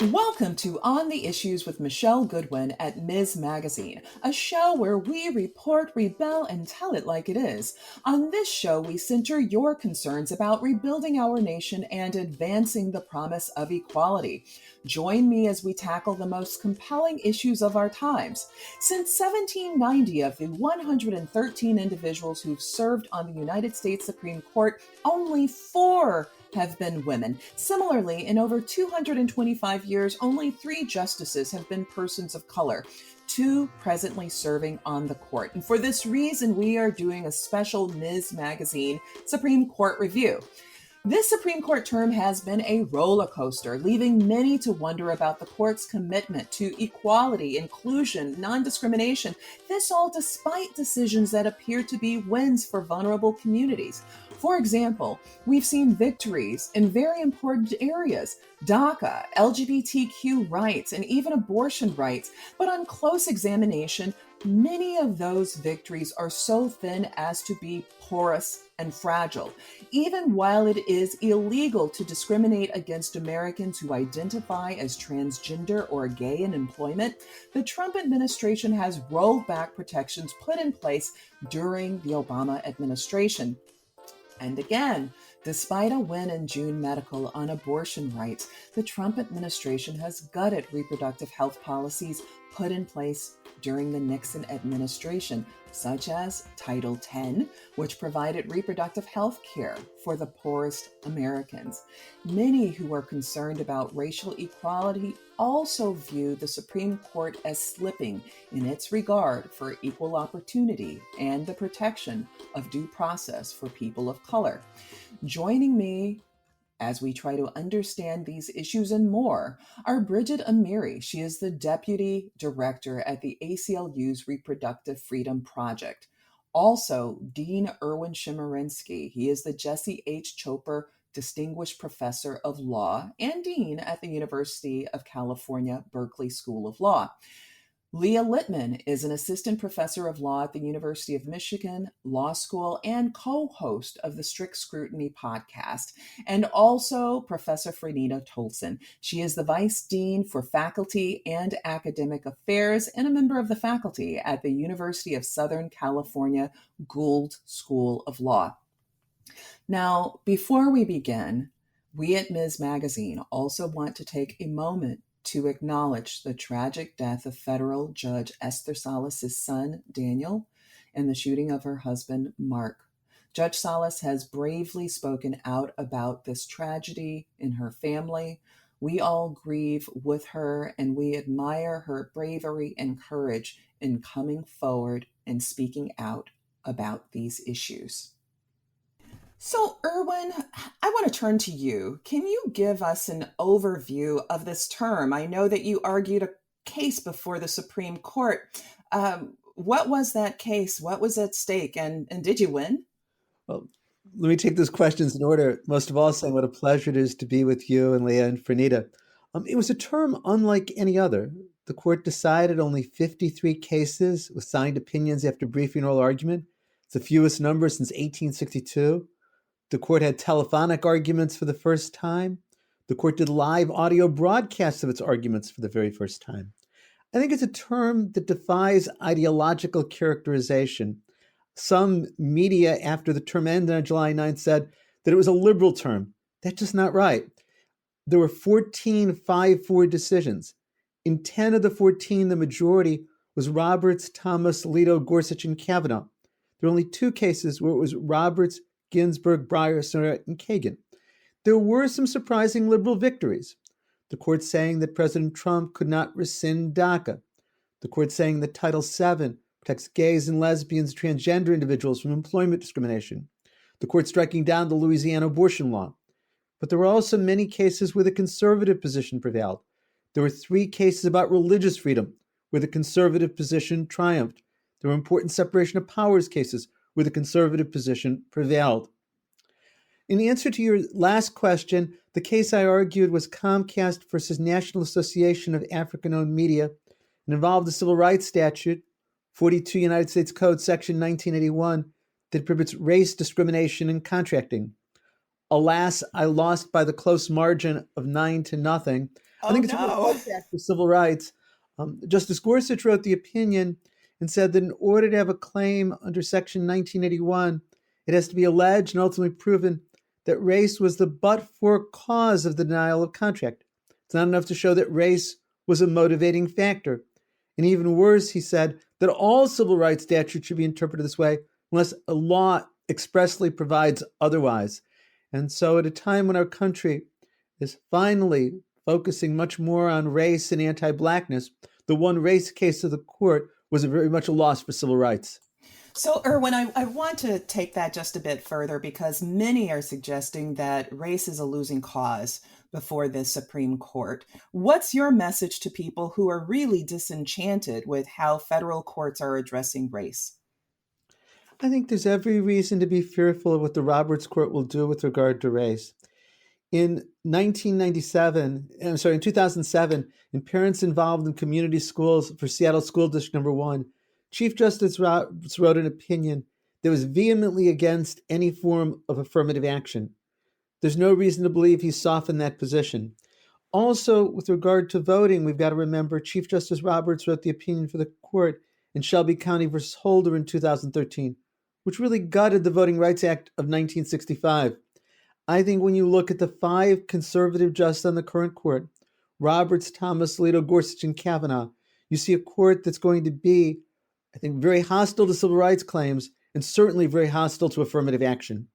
Welcome to On the Issues with Michele Goodwin at Ms. Magazine, a show where we report, rebel, and tell it like it is. On this show, we center your concerns about rebuilding our nation and advancing the promise of equality. Join me as we tackle the most compelling issues of our times. Since 1790, of the 113 individuals who've served on the United States Supreme Court, only 4 have been women. Similarly, in over 225 years, only 3 justices have been persons of color, 2 presently serving on the court. And for this reason, we are doing a special Ms. Magazine Supreme Court review. This Supreme Court term has been a roller coaster, leaving many to wonder about the court's commitment to equality, inclusion, non-discrimination. This all despite decisions that appear to be wins for vulnerable communities. For example, we've seen victories in very important areas: DACA, LGBTQ rights, and even abortion rights. But on close examination, many of those victories are so thin as to be porous and fragile. Even while it is illegal to discriminate against Americans who identify as transgender or gay in employment, the Trump administration has rolled back protections put in place during the Obama administration. And again, despite a win in June medical on abortion rights, the Trump administration has gutted reproductive health policies put in place during the Nixon administration, such as Title X, which provided reproductive health care for the poorest Americans. Many who are concerned about racial equality also view the Supreme Court as slipping in its regard for equal opportunity and the protection of due process for people of color. Joining me as we try to understand these issues and more are Bridget Amiri. She is the Deputy Director at the ACLU's Reproductive Freedom Project. Also, Dean Erwin Chemerinsky. He is the Jesse H. Chopra Distinguished Professor of Law and Dean at the University of California, Berkeley School of Law. Leah Littman is an assistant professor of law at the University of Michigan Law School and co-host of the Strict Scrutiny podcast, and also Professor Franita Tolson. She is the vice dean for faculty and academic affairs and a member of the faculty at the University of Southern California Gould School of Law. Now, before we begin, we at Ms. Magazine also want to take a moment to acknowledge the tragic death of federal judge Esther Salas' son, Daniel, and the shooting of her husband, Mark. Judge Salas has bravely spoken out about this tragedy in her family. We all grieve with her, and we admire her bravery and courage in coming forward and speaking out about these issues. So, Erwin, I want to turn to you. Can you give us an overview of this term? I know that you argued a case before the Supreme Court. What was that case? What was at stake? And did you win? Well, let me take those questions in order. Most of all, saying what a pleasure it is to be with you and Leah and Franita. It was a term unlike any other. The court decided only 53 cases with signed opinions after briefing oral argument. It's the fewest number since 1862. The court had telephonic arguments for the first time. The court did live audio broadcasts of its arguments for the very first time. I think it's a term that defies ideological characterization. Some media, after the term ended on July 9th, said that it was a liberal term. That's just not right. There were 14 5-4 decisions. In 10 of the 14, the majority was Roberts, Thomas, Alito, Gorsuch, and Kavanaugh. There were only 2 cases where it was Roberts, Ginsburg, Breyer, Sotomayor, and Kagan. There were some surprising liberal victories. The court saying that President Trump could not rescind DACA. The court saying that Title VII protects gays and lesbians, transgender individuals from employment discrimination. The court striking down the Louisiana abortion law. But there were also many cases where the conservative position prevailed. There were 3 cases about religious freedom where the conservative position triumphed. There were important separation of powers cases where the conservative position prevailed. In answer to your last question, the case I argued was Comcast versus National Association of African-Owned Media and involved the Civil Rights Statute, 42 United States Code, Section 1981, that prohibits race discrimination in contracting. Alas, I lost by the close margin of 9-0. I Oh think it's a real no. setback for civil rights. Justice Gorsuch wrote the opinion and said that in order to have a claim under Section 1981, it has to be alleged and ultimately proven that race was the but-for cause of the denial of contract. It's not enough to show that race was a motivating factor. And even worse, he said that all civil rights statutes should be interpreted this way unless a law expressly provides otherwise. And so, at a time when our country is finally focusing much more on race and anti Blackness, the one race case of the court was very much a loss for civil rights. So, Erwin, I want to take that just a bit further because many are suggesting that race is a losing cause before the Supreme Court. What's your message to people who are really disenchanted with how federal courts are addressing race? I think there's every reason to be fearful of what the Roberts Court will do with regard to race. In 2007, in Parents Involved in Community Schools for Seattle School District Number 1, Chief Justice Roberts wrote an opinion that was vehemently against any form of affirmative action. There's no reason to believe he softened that position. Also, with regard to voting, we've got to remember Chief Justice Roberts wrote the opinion for the court in Shelby County versus Holder in 2013, which really gutted the Voting Rights Act of 1965. I think when you look at the five conservative justices on the current court, Roberts, Thomas, Alito, Gorsuch, and Kavanaugh, you see a court that's going to be, I think, very hostile to civil rights claims and certainly very hostile to affirmative action.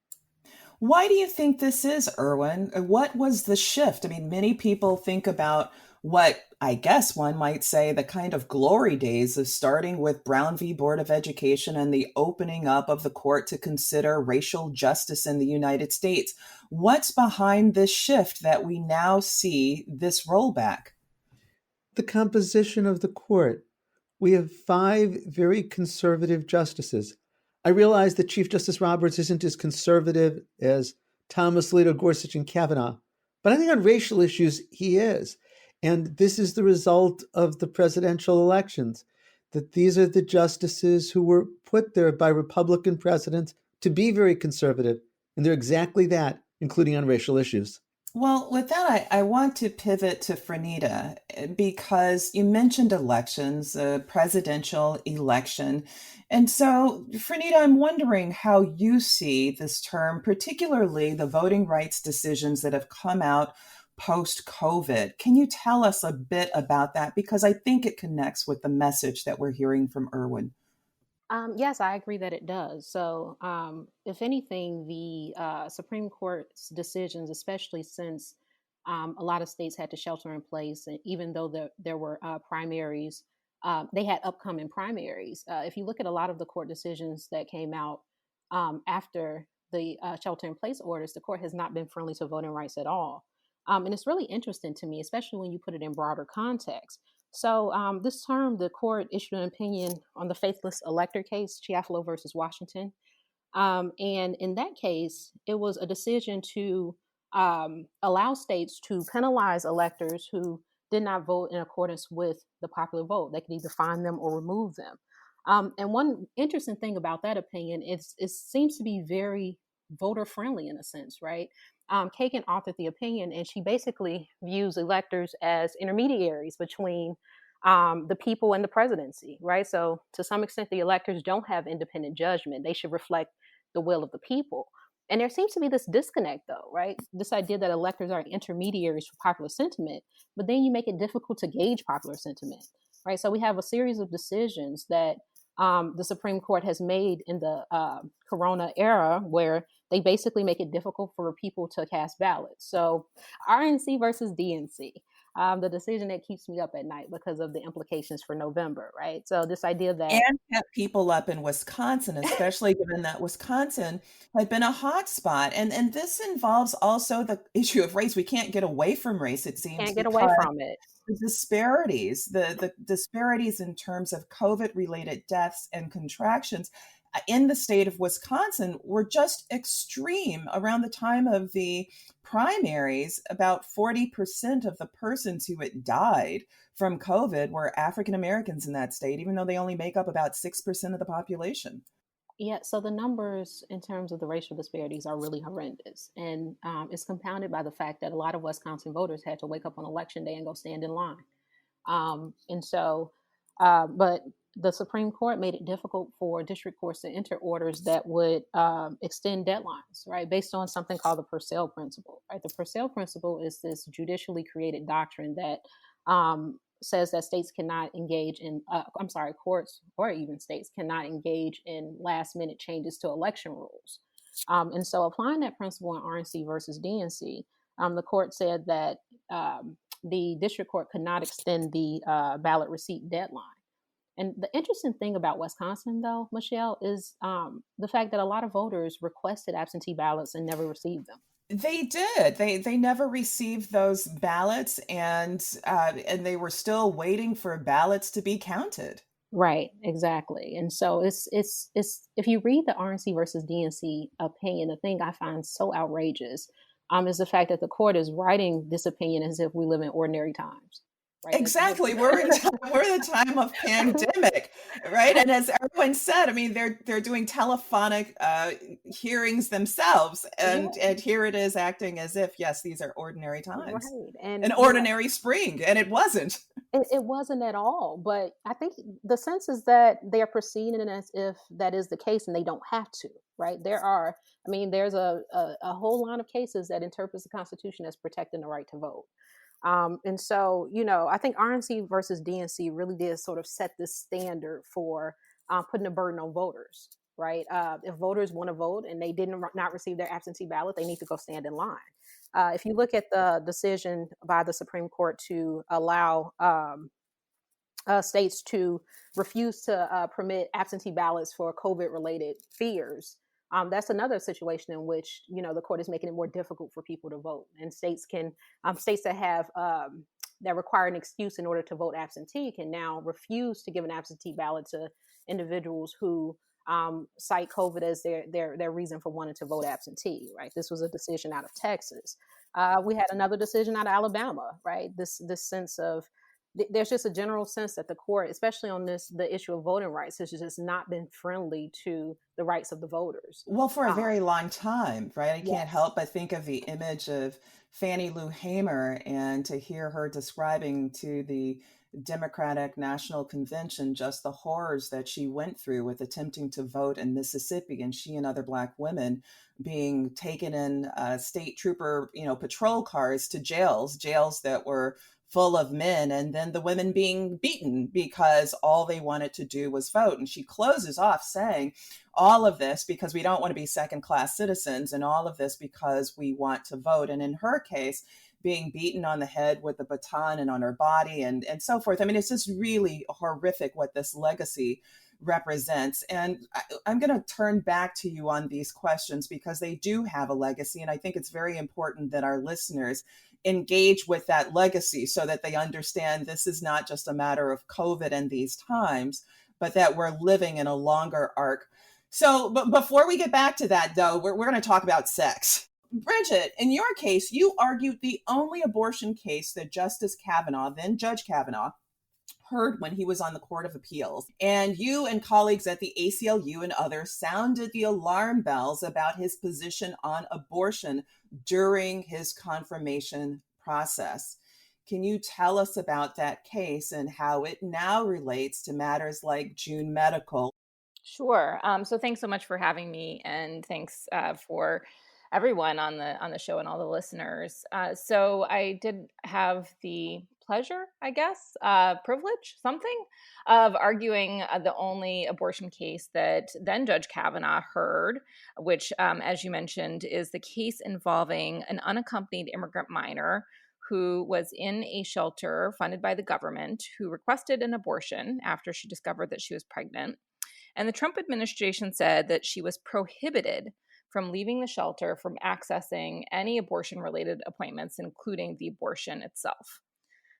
Why do you think this is, Erwin? What was the shift? I mean, many people think about what I guess one might say the kind of glory days of starting with Brown v. Board of Education and the opening up of the court to consider racial justice in the United States. What's behind this shift that we now see this rollback? The composition of the court. We have five very conservative justices. I realize that Chief Justice Roberts isn't as conservative as Thomas, Alito, Gorsuch, and Kavanaugh, but I think on racial issues, he is. And this is the result of the presidential elections, that these are the justices who were put there by Republican presidents to be very conservative. And they're exactly that, including on racial issues. Well, with that, I want to pivot to Franita because you mentioned elections, a presidential election. And so, Franita, I'm wondering how you see this term, particularly the voting rights decisions that have come out post COVID. Can you tell us a bit about that? Because I think it connects with the message that we're hearing from Erwin. Yes, I agree that it does. So, if anything, the Supreme Court's decisions, especially since a lot of states had to shelter in place, and even though there were primaries, they had upcoming primaries. If you look at a lot of the court decisions that came out after the shelter in place orders, the court has not been friendly to voting rights at all. And it's really interesting to me, especially when you put it in broader context. So this term, the court issued an opinion on the faithless elector case, Chiafalo versus Washington. And in that case, it was a decision to allow states to penalize electors who did not vote in accordance with the popular vote. They could either fine them or remove them. And one interesting thing about that opinion is it seems to be very voter friendly in a sense, right? Kagan authored the opinion, and she basically views electors as intermediaries between the people and the presidency, right? So, to some extent, the electors don't have independent judgment. They should reflect the will of the people. And there seems to be this disconnect, though, right? This idea that electors are intermediaries for popular sentiment, but then you make it difficult to gauge popular sentiment, right? So, we have a series of decisions that the Supreme Court has made in the Corona era where they basically make it difficult for people to cast ballots. So, RNC versus DNC, the decision that keeps me up at night because of the implications for November, right? So, this idea that And kept people up in Wisconsin, especially given that Wisconsin had been a hot spot. And this involves also the issue of race. We can't get away from race, it seems, can't get away because from it. the disparities in terms of COVID related deaths and contractions in the state of Wisconsin were just extreme. Around the time of the primaries, about 40% of the persons who had died from COVID were African Americans in that state, even though they only make up about 6% of the population. Yeah, so the numbers in terms of the racial disparities are really horrendous. And it's compounded by the fact that a lot of Wisconsin voters had to wake up on election day and go stand in line. And so, but the Supreme Court made it difficult for district courts to enter orders that would extend deadlines, right, based on something called the Purcell principle. Right, the Purcell principle is this judicially created doctrine that says that states cannot engage in, courts or even states cannot engage in last minute changes to election rules. And so, applying that principle in RNC versus DNC, the court said that the district court could not extend the ballot receipt deadline. And the interesting thing about Wisconsin, though, Michelle, is the fact that a lot of voters requested absentee ballots and never received them. They did. They never received those ballots, and they were still waiting for ballots to be counted. Right, exactly. And so it's if you read the RNC versus DNC opinion, the thing I find so outrageous is the fact that the court is writing this opinion as if we live in ordinary times. Right. Exactly. We're in the time of pandemic, right? And as everyone said, I mean, they're doing telephonic hearings themselves, and Yeah. and here it is acting as if, yes, these are ordinary times, Right. And an ordinary spring, and it wasn't. it wasn't at all. But I think the sense is that they are proceeding as if that is the case and they don't have to, right? There's a whole line of cases that interprets the Constitution as protecting the right to vote. And so, I think RNC versus DNC really did sort of set this standard for putting a burden on voters, right? If voters want to vote and they did not receive their absentee ballot, they need to go stand in line. If you look at the decision by the Supreme Court to allow states to refuse to permit absentee ballots for COVID-related fears, that's another situation in which the court is making it more difficult for people to vote, and states that have that require an excuse in order to vote absentee can now refuse to give an absentee ballot to individuals who cite COVID as their reason for wanting to vote absentee. Right, this was a decision out of Texas. We had another decision out of Alabama. Right, this sense of there's just a general sense that the court, especially on the issue of voting rights, has just not been friendly to the rights of the voters. Well, for a very long time, right? I can't Yes. help but think of the image of Fannie Lou Hamer, and to hear her describing to the Democratic National Convention just the horrors that she went through with attempting to vote in Mississippi, and she and other Black women being taken in state trooper, patrol cars to jails that were full of men, and then the women being beaten because all they wanted to do was vote. And she closes off saying, all of this because we don't want to be second class citizens, and all of this because we want to vote. And in her case, being beaten on the head with a baton and on her body and so forth. I mean, it's just really horrific what this legacy represents. And I'm going to turn back to you on these questions because they do have a legacy. And I think it's very important that our listeners engage with that legacy so that they understand this is not just a matter of COVID and these times, but that we're living in a longer arc. So, but before we get back to that, though, we're going to talk about sex. Bridget, in your case, you argued the only abortion case that Justice Kavanaugh, then Judge Kavanaugh, heard when he was on the Court of Appeals. And you and colleagues at the ACLU and others sounded the alarm bells about his position on abortion during his confirmation process. Can you tell us about that case and how it now relates to matters like June Medical? Sure. So thanks so much for having me, and thanks for everyone on the show and all the listeners. So I did have the pleasure, I guess, privilege, something, of arguing the only abortion case that then Judge Kavanaugh heard, which, as you mentioned, is the case involving an unaccompanied immigrant minor who was in a shelter funded by the government, who requested an abortion after she discovered that she was pregnant. And the Trump administration said that she was prohibited from leaving the shelter from accessing any abortion-related appointments, including the abortion itself.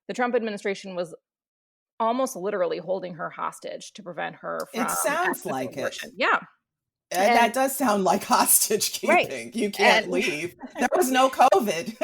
The Trump administration was almost literally holding her hostage to prevent her from It sounds accessing like abortion. it. Yeah. And that does sound like hostage keeping. Right. You can't leave. There was no COVID.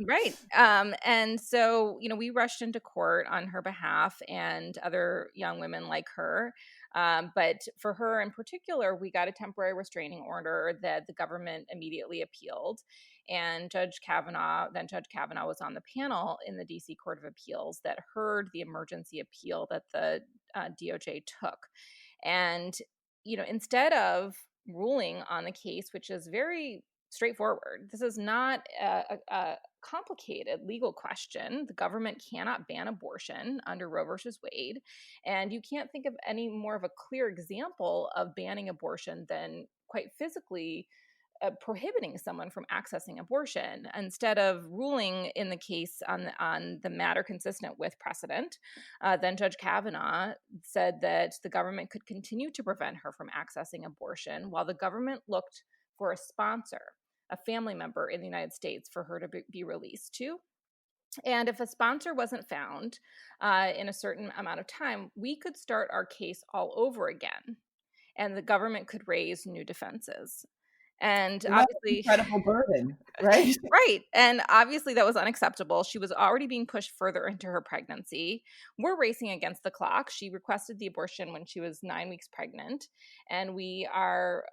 Right. And so, we rushed into court on her behalf and other young women like her. But for her in particular, we got a temporary restraining order that the government immediately appealed. And Judge Kavanaugh was on the panel in the DC Court of Appeals that heard the emergency appeal that the DOJ took. And, instead of ruling on the case, which is very straightforward, this is not a complicated legal question. The government cannot ban abortion under Roe versus Wade. And you can't think of any more of a clear example of banning abortion than quite physically prohibiting someone from accessing abortion. Instead of ruling in the case on the matter consistent with precedent, then Judge Kavanaugh said that the government could continue to prevent her from accessing abortion while the government looked for a sponsor, a family member in the United States for her to be released to. And if a sponsor wasn't found in a certain amount of time, we could start our case all over again, and the government could raise new defenses. And What an obviously, incredible burden, right? right. And obviously that was unacceptable. She was already being pushed further into her pregnancy. We're racing against the clock. She requested the abortion when she was 9 weeks pregnant. And we are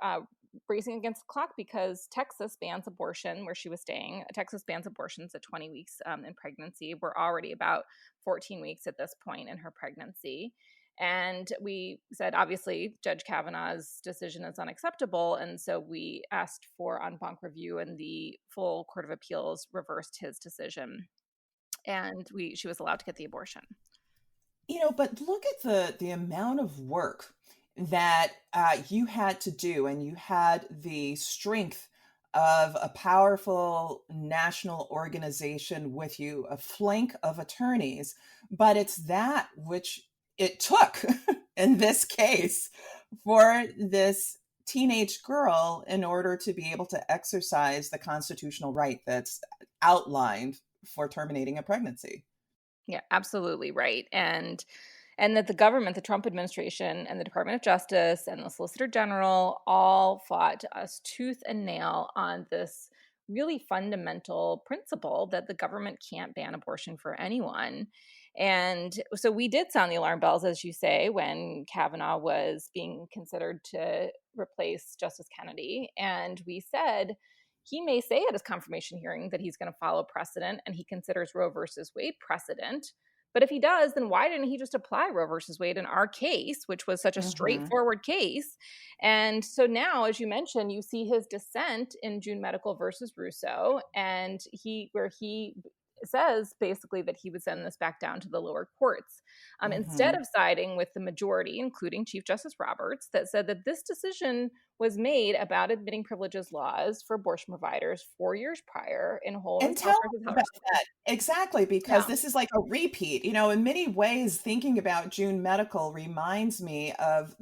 racing against the clock because Texas bans abortion where she was staying. Texas bans abortions at 20 weeks in pregnancy. We're already about 14 weeks at this point in her pregnancy. And we said, obviously, Judge Kavanaugh's decision is unacceptable. And so we asked for en banc review, and the full Court of Appeals reversed his decision. And she was allowed to get the abortion. But look at the amount of work that you had to do, and you had the strength of a powerful national organization with you, a flank of attorneys, but it's that which it took in this case for this teenage girl in order to be able to exercise the constitutional right that's outlined for terminating a pregnancy. Yeah, absolutely right. And that the government, the Trump administration and the Department of Justice and the Solicitor General all fought us tooth and nail on this really fundamental principle that the government can't ban abortion for anyone. And so we did sound the alarm bells, as you say, when Kavanaugh was being considered to replace Justice Kennedy. And we said, he may say at his confirmation hearing that he's going to follow precedent and he considers Roe versus Wade precedent. But if he does, then why didn't he just apply Roe versus Wade in our case, which was such a straightforward case? And so now, as you mentioned, you see his dissent in June Medical versus Russo, and where he says basically that he would send this back down to the lower courts instead of siding with the majority, including Chief Justice Roberts, that said that this decision was made about admitting privileges laws for abortion providers 4 years prior in Whole And tell us about that. Exactly, because this is like a repeat. In many ways, thinking about June Medical reminds me of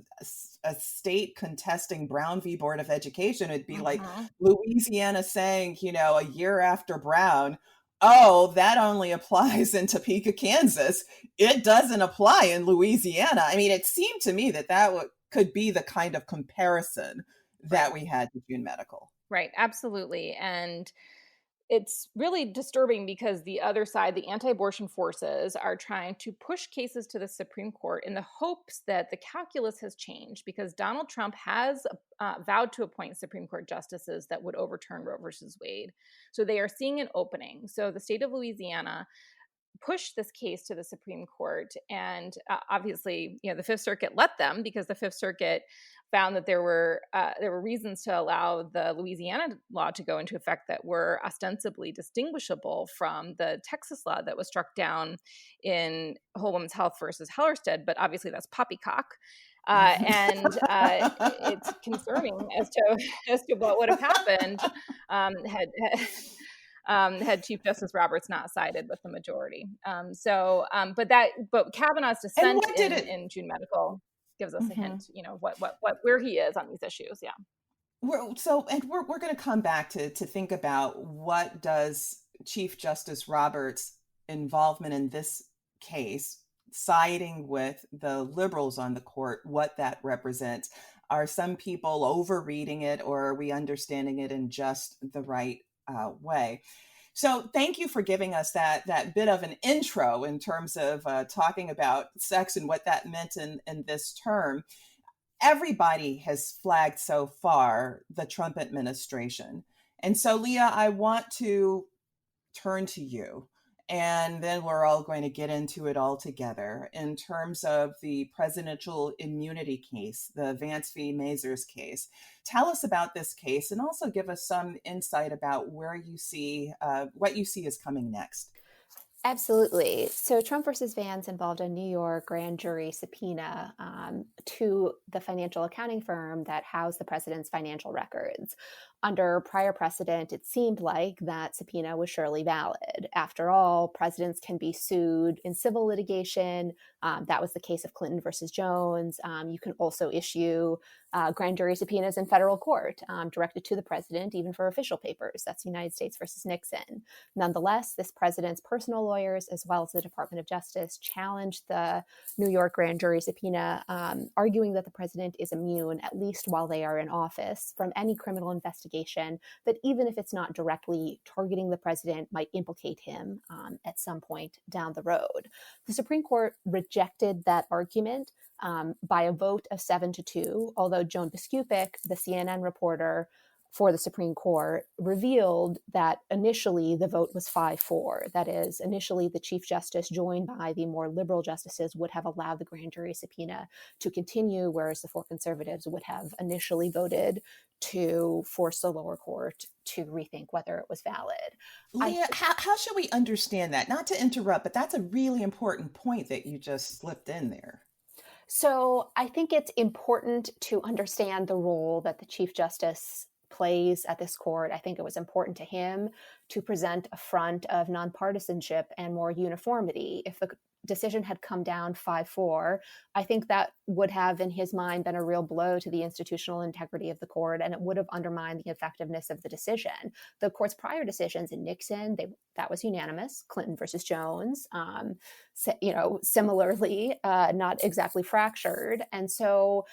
a state contesting Brown v. Board of Education. It'd be like Louisiana saying, a year after Brown, oh, that only applies in Topeka, Kansas. It doesn't apply in Louisiana. I mean, it seemed to me that could be the kind of comparison that we had with June Medical. Right, absolutely. And it's really disturbing because the other side, the anti-abortion forces, are trying to push cases to the Supreme Court in the hopes that the calculus has changed because Donald Trump has vowed to appoint Supreme Court justices that would overturn Roe versus Wade. So they are seeing an opening. So the state of Louisiana pushed this case to the Supreme Court, and obviously, the Fifth Circuit let them because the Fifth Circuit found that there were reasons to allow the Louisiana law to go into effect that were ostensibly distinguishable from the Texas law that was struck down in Whole Woman's Health versus Hellerstedt, but obviously that's poppycock. And it's concerning as to what would have happened had Chief Justice Roberts not sided with the majority. But Kavanaugh's dissent in June Medical gives us a hint, where he is on these issues. Yeah. We're going to come back to think about what does Chief Justice Roberts' involvement in this case, siding with the liberals on the court, what that represents. Are some people overreading it, or are we understanding it in just the right way? So thank you for giving us that bit of an intro in terms of talking about sex and what that meant in this term. everybody has flagged so far the Trump administration. And so, Leah, I want to turn to you. And then we're all going to get into it all together in terms of the presidential immunity case, the Vance v. Mazars case. Tell us about this case and also give us some insight about where you see what you see is coming next. Absolutely. So Trump versus Vance involved a New York grand jury subpoena to the financial accounting firm that housed the president's financial records. Under prior precedent, it seemed like that subpoena was surely valid. After all, presidents can be sued in civil litigation. That was the case of Clinton versus Jones. You can also issue grand jury subpoenas in federal court directed to the president, even for official papers. That's United States versus Nixon. Nonetheless, this president's personal lawyers, as well as the Department of Justice, challenged the New York grand jury subpoena, arguing that the president is immune, at least while they are in office, from any criminal investigation that, even if it's not directly targeting the president, might implicate him at some point down the road. The Supreme Court rejected that argument by a vote of 7-2, although Joan Biskupic, the CNN reporter for the Supreme Court, revealed that initially the vote was 5-4. That is, initially the Chief Justice, joined by the more liberal justices, would have allowed the grand jury subpoena to continue, whereas the four conservatives would have initially voted to force the lower court to rethink whether it was valid. Leah, how should we understand that? Not to interrupt, but that's a really important point that you just slipped in there. So I think it's important to understand the role that the Chief Justice plays at this court. I think it was important to him to present a front of nonpartisanship and more uniformity. If the decision had come down 5-4, I think that would have, in his mind, been a real blow to the institutional integrity of the court, and it would have undermined the effectiveness of the decision. The court's prior decisions in Nixon, that was unanimous. Clinton versus Jones, similarly, not exactly fractured. And so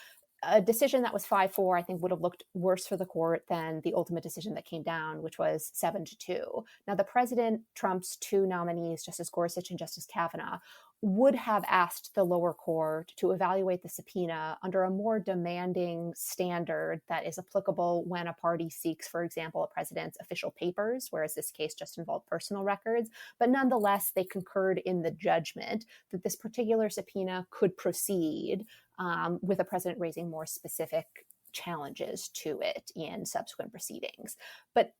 a decision that was 5-4, I think, would have looked worse for the court than the ultimate decision that came down, which was 7-2. Now, the president, Trump's two nominees, Justice Gorsuch and Justice Kavanaugh, would have asked the lower court to evaluate the subpoena under a more demanding standard that is applicable when a party seeks, for example, a president's official papers, whereas this case just involved personal records. But nonetheless, they concurred in the judgment that this particular subpoena could proceed with the president raising more specific challenges to it in subsequent proceedings. But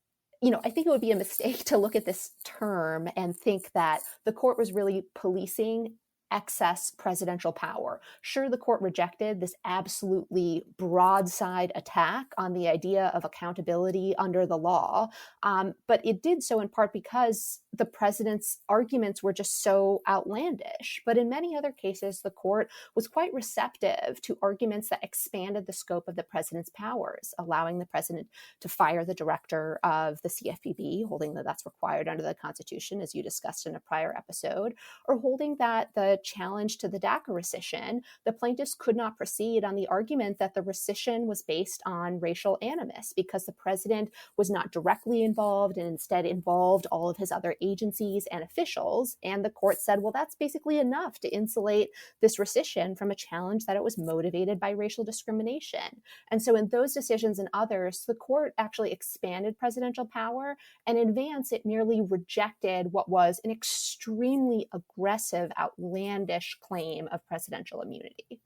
I think it would be a mistake to look at this term and think that the court was really policing excess presidential power. Sure, the court rejected this absolutely broadside attack on the idea of accountability under the law, but it did so in part because the president's arguments were just so outlandish. But in many other cases, the court was quite receptive to arguments that expanded the scope of the president's powers, allowing the president to fire the director of the CFPB, holding that that's required under the Constitution, as you discussed in a prior episode, or holding that the challenge to the DACA rescission, the plaintiffs could not proceed on the argument that the rescission was based on racial animus because the president was not directly involved and instead involved all of his other agencies and officials. And the court said, well, that's basically enough to insulate this rescission from a challenge that it was motivated by racial discrimination. And so in those decisions and others, the court actually expanded presidential power, and in Vance, it merely rejected what was an extremely aggressive, outlandish claim of presidential immunity.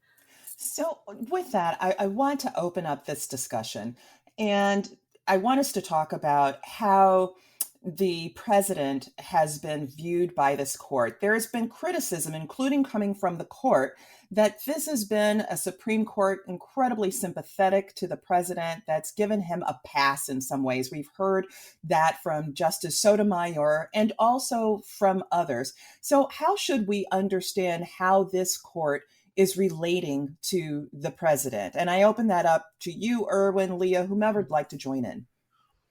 So with that, I want to open up this discussion, and I want us to talk about how the president has been viewed by this court. There has been criticism, including coming from the court, that this has been a Supreme Court incredibly sympathetic to the president, that's given him a pass in some ways. We've heard that from Justice Sotomayor and also from others. So how should we understand how this court is relating to the president? And I open that up to you, Erwin, Leah, whomever would like to join in.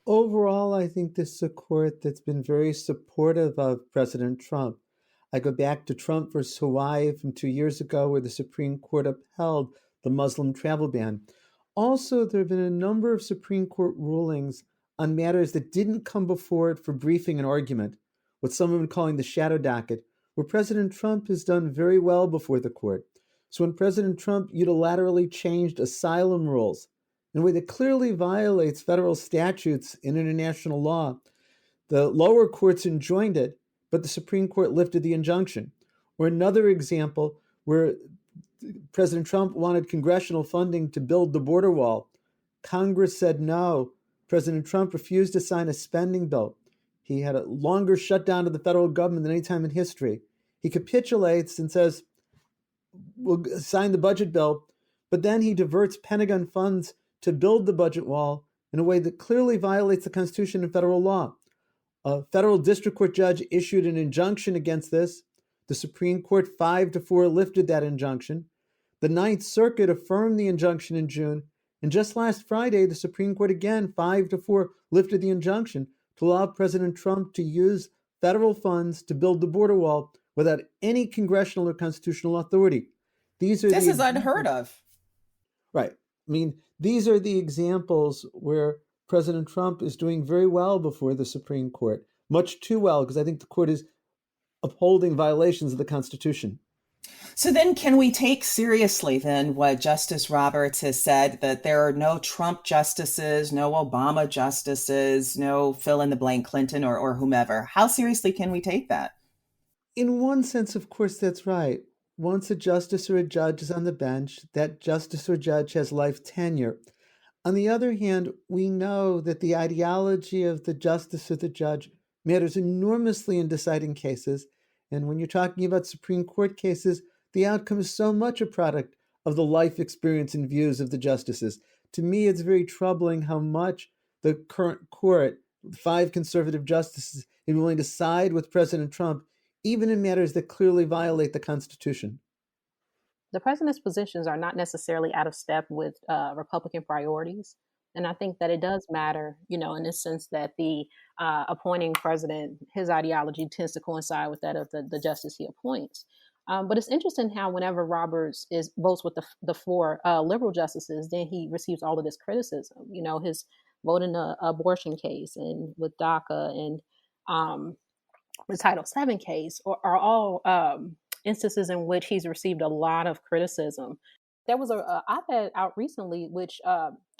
Overall, I think this is a court that's been very supportive of President Trump. I go back to Trump versus Hawaii from 2 years ago, where the Supreme Court upheld the Muslim travel ban. Also, there have been a number of Supreme Court rulings on matters that didn't come before it for briefing and argument, what some have been calling the shadow docket, where President Trump has done very well before the court. So when President Trump unilaterally changed asylum rules in a way that clearly violates federal statutes and international law, the lower courts enjoined it, but the Supreme Court lifted the injunction. Or another example where President Trump wanted congressional funding to build the border wall. Congress said no. President Trump refused to sign a spending bill. He had a longer shutdown of the federal government than any time in history. He capitulates and says, we'll sign the budget bill, but then he diverts Pentagon funds to build the budget wall in a way that clearly violates the Constitution and federal law. A federal district court judge issued an injunction against this. The Supreme Court 5-4 lifted that injunction. The Ninth Circuit affirmed the injunction in June. And just last Friday, the Supreme Court again, 5-4, lifted the injunction to allow President Trump to use federal funds to build the border wall without any congressional or constitutional authority. This is unheard of. Right. I mean, these are the examples where President Trump is doing very well before the Supreme Court, much too well, because I think the court is upholding violations of the Constitution. So then can we take seriously then what Justice Roberts has said, that there are no Trump justices, no Obama justices, no fill in the blank Clinton or whomever? How seriously can we take that? In one sense, of course, that's right. Once a justice or a judge is on the bench, that justice or judge has life tenure. On the other hand, we know that the ideology of the justice or the judge matters enormously in deciding cases. And when you're talking about Supreme Court cases, the outcome is so much a product of the life experience and views of the justices. To me, it's very troubling how much the current court, 5 conservative justices, is willing to side with President Trump, even in matters that clearly violate the Constitution. The president's positions are not necessarily out of step with Republican priorities. And I think that it does matter, in the sense that the appointing president, his ideology tends to coincide with that of the justice he appoints. But it's interesting how whenever Roberts votes with the 4 liberal justices, then he receives all of this criticism. His vote in the abortion case and with DACA and the Title VII case are all instances in which he's received a lot of criticism. There was a op-ed out recently which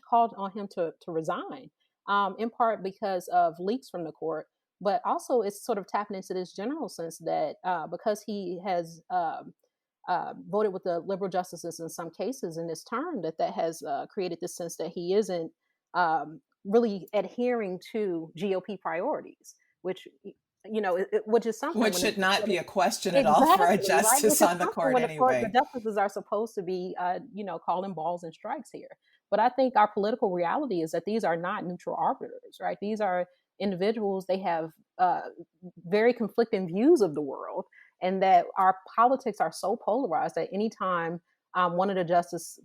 called on him to resign, in part because of leaks from the court, but also it's sort of tapping into this general sense that because he has voted with the liberal justices in some cases in this term, that has created this sense that he isn't really adhering to GOP priorities, which which is something which should not be a question at all for a justice on the court anyway. The justices are supposed to be, calling balls and strikes here. But I think our political reality is that these are not neutral arbiters, right? These are individuals. They have very conflicting views of the world, and that our politics are so polarized that anytime one of the justices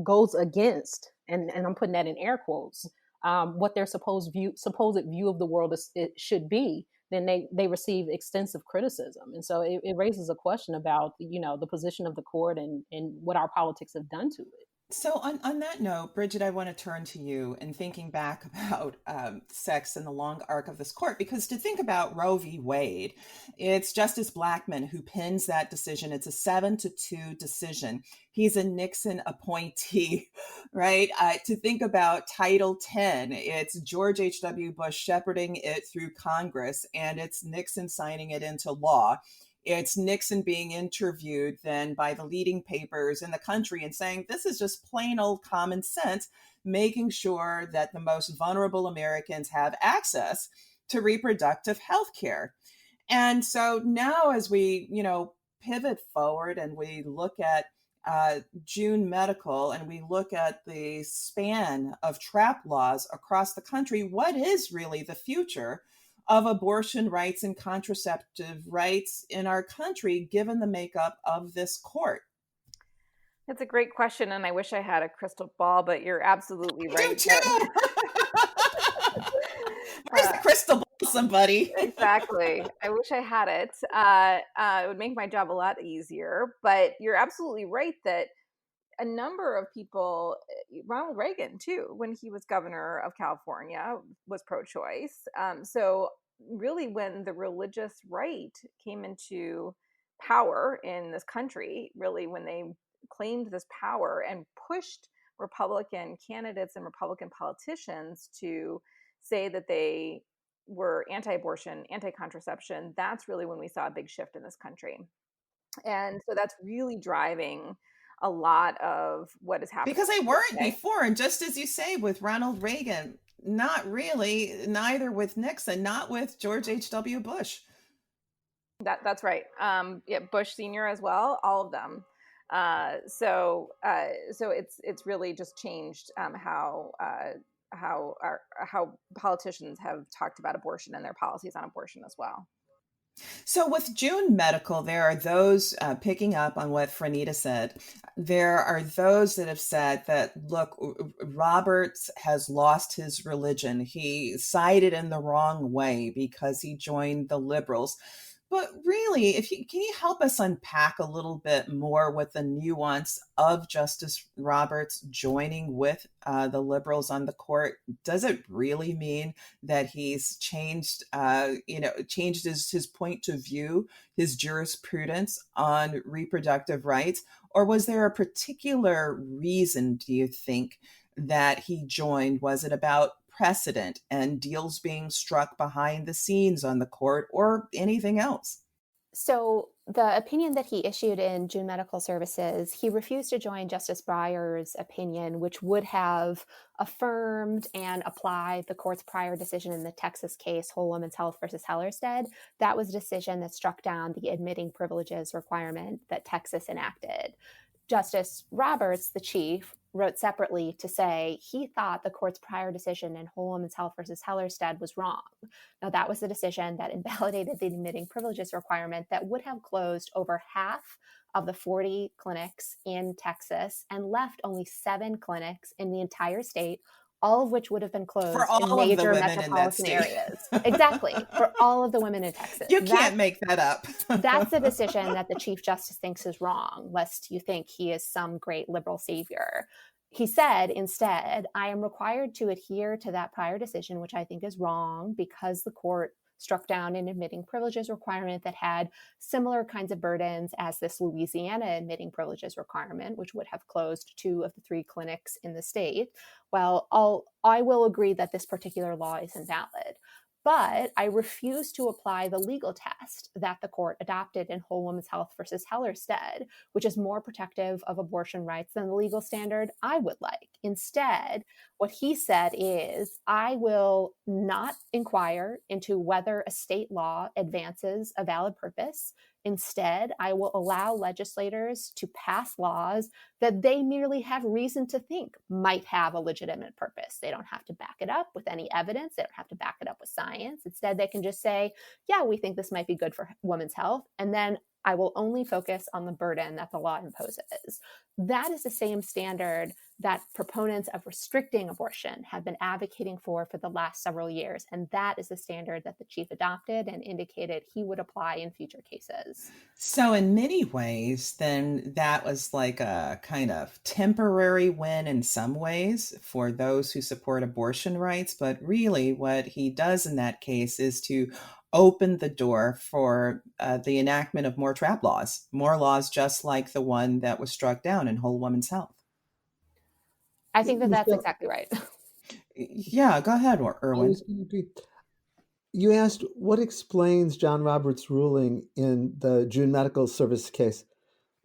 goes against, and I'm putting that in air quotes, what their supposed view of the world it should be, then they receive extensive criticism. And so it raises a question about, the position of the court and what our politics have done to it. So on that note, Bridget, I want to turn to you in thinking back about sex in the long arc of this court, because to think about Roe v. Wade, it's Justice Blackmun who pins that decision. It's a 7-2 decision. He's a Nixon appointee, right? To think about Title X, it's George H.W. Bush shepherding it through Congress, and it's Nixon signing it into law. It's Nixon being interviewed then by the leading papers in the country and saying, this is just plain old common sense, making sure that the most vulnerable Americans have access to reproductive health care. And so now as we, pivot forward and we look at June Medical and we look at the span of trap laws across the country, what is really the future of abortion rights and contraceptive rights in our country, given the makeup of this court? That's a great question, and I wish I had a crystal ball, but you're absolutely right. Me too. Where's the crystal ball, somebody? Exactly. I wish I had it. It would make my job a lot easier, but you're absolutely right that a number of people, Ronald Reagan too, when he was governor of California, was pro-choice. So really when the religious right came into power in this country, really, when they claimed this power and pushed Republican candidates and Republican politicians to say that they were anti-abortion, anti-contraception, that's really when we saw a big shift in this country. And so that's really driving a lot of what is happening. Because they weren't today. before. And just as you say, with Ronald Reagan, not really, neither with Nixon, not with George H.W. Bush. That's right. Yeah, Bush Senior as well, all of them. So it's really just changed how politicians have talked about abortion and their policies on abortion as well. So with June Medical, there are those picking up on what Franita said. There are those that have said that, look, Roberts has lost his religion. He sided in the wrong way because he joined the liberals. But really, can you help us unpack a little bit more with the nuance of Justice Roberts joining with the liberals on the court? Does it really mean that he's changed, changed his point of view, his jurisprudence on reproductive rights? Or was there a particular reason, do you think, that he joined? Was it about precedent and deals being struck behind the scenes on the court, or anything else? So the opinion that he issued in June Medical Services, he refused to join Justice Breyer's opinion, which would have affirmed and applied the court's prior decision in the Texas case, Whole Woman's Health versus Hellerstedt. That was a decision that struck down the admitting privileges requirement that Texas enacted. Justice Roberts, the chief, wrote separately to say he thought the court's prior decision in Whole Woman's Health versus Hellerstedt was wrong. Now, that was the decision that invalidated the admitting privileges requirement that would have closed over half of the 40 clinics in Texas and left only 7 clinics in the entire state, all of which would have been closed in major metropolitan areas. Exactly, for all of the women in Texas. You can't make that up. That's the decision that the Chief Justice thinks is wrong, lest you think he is some great liberal savior. He said, instead, I am required to adhere to that prior decision, which I think is wrong because the court struck down an admitting privileges requirement that had similar kinds of burdens as this Louisiana admitting privileges requirement, which would have closed 2 of the 3 clinics in the state. Well, I will agree that this particular law is invalid. But I refuse to apply the legal test that the court adopted in Whole Woman's Health versus Hellerstedt, which is more protective of abortion rights than the legal standard I would like. Instead, what he said is, I will not inquire into whether a state law advances a valid purpose. Instead, I will allow legislators to pass laws that they merely have reason to think might have a legitimate purpose. They don't have to back it up with any evidence. They don't have to back it up with science. Instead, they can just say, yeah, we think this might be good for women's health. And then I will only focus on the burden that the law imposes. That is the same standard that proponents of restricting abortion have been advocating for the last several years. And that is the standard that the chief adopted and indicated he would apply in future cases. So in many ways, then that was like a kind of temporary win in some ways for those who support abortion rights. But really what he does in that case is to open the door for the enactment of more trap laws, more laws just like the one that was struck down in Whole Woman's Health. I think that's exactly right. Yeah, go ahead, Erwin. You asked what explains John Roberts' ruling in the June Medical Service case.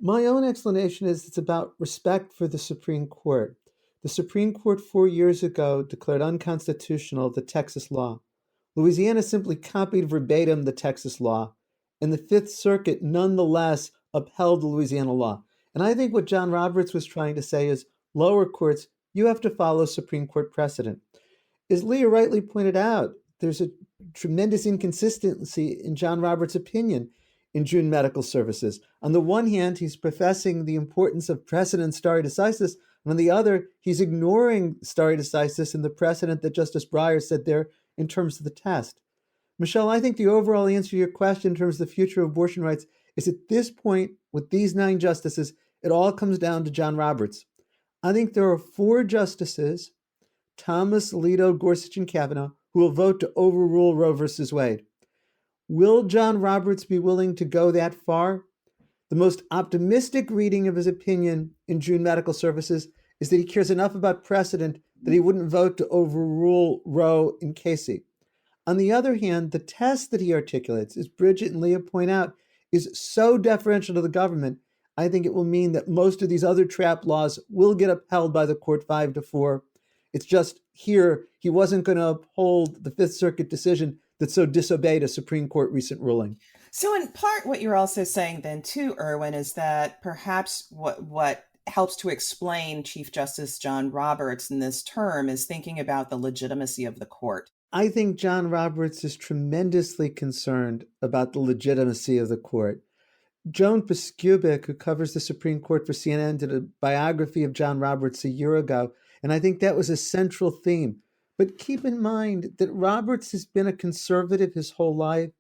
My own explanation is it's about respect for the Supreme Court. The Supreme Court 4 years ago declared unconstitutional the Texas law. Louisiana simply copied verbatim the Texas law, and the Fifth Circuit nonetheless upheld the Louisiana law. And I think what John Roberts was trying to say is, lower courts, you have to follow Supreme Court precedent. As Leah rightly pointed out, there's a tremendous inconsistency in John Roberts' opinion in June Medical Services. On the one hand, he's professing the importance of precedent stare decisis, and on the other, he's ignoring stare decisis and the precedent that Justice Breyer said there in terms of the test. Michele, I think the overall answer to your question in terms of the future of abortion rights is at this point, with these 9 justices, it all comes down to John Roberts. I think there are 4 justices, Thomas, Alito, Gorsuch, and Kavanaugh, who will vote to overrule Roe versus Wade. Will John Roberts be willing to go that far? The most optimistic reading of his opinion in June Medical Services is that he cares enough about precedent that he wouldn't vote to overrule Roe and Casey. On the other hand, the test that he articulates, as Bridget and Leah point out, is so deferential to the government, I think it will mean that most of these other trap laws will get upheld by the court 5-4. It's just here, he wasn't going to uphold the Fifth Circuit decision that so disobeyed a Supreme Court recent ruling. So in part, what you're also saying then too, Erwin, is that perhaps what helps to explain Chief Justice John Roberts in this term is thinking about the legitimacy of the court. I think John Roberts is tremendously concerned about the legitimacy of the court. Joan Piskubic, who covers the Supreme Court for CNN, did a biography of John Roberts a year ago, and I think that was a central theme. But keep in mind that Roberts has been a conservative his whole life.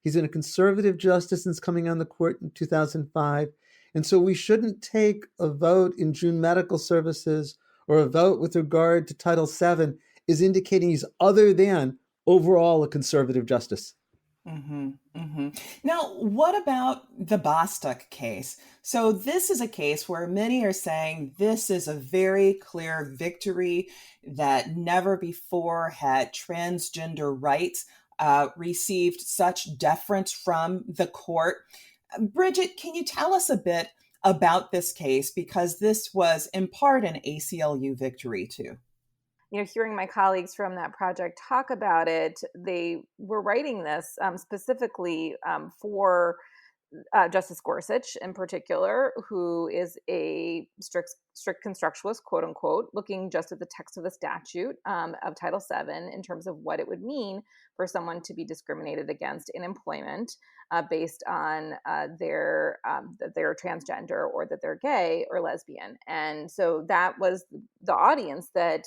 He's been a conservative justice since coming on the court in 2005. And so we shouldn't take a vote in June Medical Services or a vote with regard to Title VII as indicating he's other than overall a conservative justice. Mm-hmm, mm-hmm. Now, what about the Bostock case? So this is a case where many are saying this is a very clear victory, that never before had transgender rights received such deference from the court. Bridget, can you tell us a bit about this case? Because this was in part an ACLU victory too. Hearing my colleagues from that project talk about it, they were writing this specifically for Justice Gorsuch in particular, who is a strict constructualist, quote unquote, looking just at the text of the statute of Title VII in terms of what it would mean for someone to be discriminated against in employment based on that they're transgender or that they're gay or lesbian. And so that was the audience that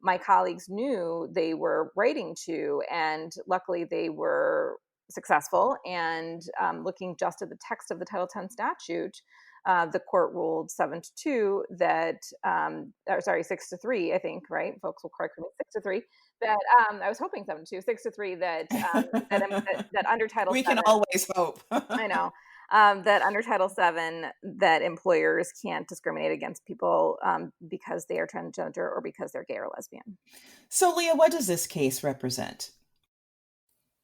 my colleagues knew they were writing to, and luckily they were successful. And looking just at the text of the Title X statute, the court ruled 7-2 that, 6-3, I think, right? Folks will correct me, 6-3. That I was hoping 7-2, 6-3. That under Title VII, we can always hope. I know. That under Title VII, that employers can't discriminate against people because they are transgender or because they're gay or lesbian. So, Leah, what does this case represent?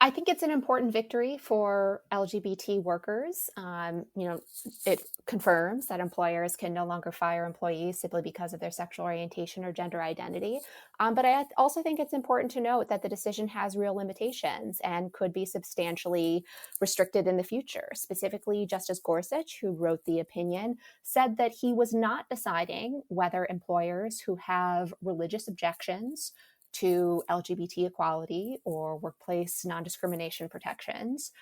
I think it's an important victory for LGBT workers. It confirms that employers can no longer fire employees simply because of their sexual orientation or gender identity. But I also think it's important to note that the decision has real limitations and could be substantially restricted in the future. Specifically, Justice Gorsuch, who wrote the opinion, said that he was not deciding whether employers who have religious objections to LGBT equality or workplace non-discrimination protections,